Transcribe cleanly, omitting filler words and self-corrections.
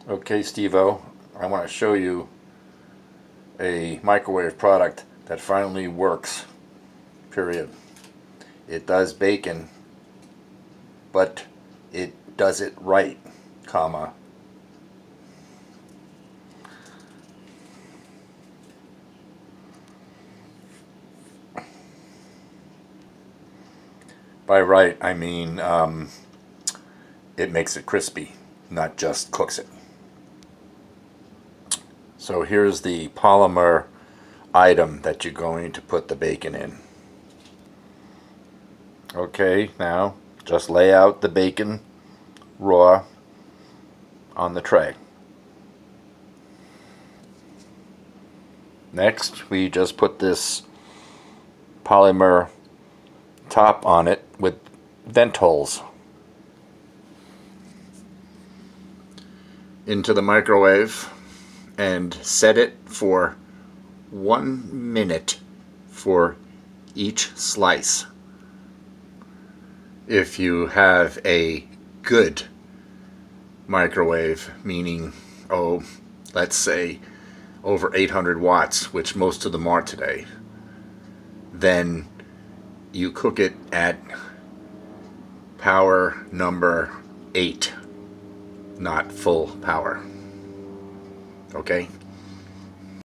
Okay, Steve-O, I want to show you a microwave product that finally works, period. It does bacon, but it does it right, comma. By right, I mean it makes it crispy, not just cooks it. So here's the polymer item that you're going to put the bacon in. Okay, now just lay out the bacon raw on the tray. Next, we just put this polymer top on it with vent holes. Into the microwave and set it for 1 minute for each slice. If you have a good microwave, meaning, let's say over 800 watts, which most of them are today, then you cook it at power number 8, not full power. Okay?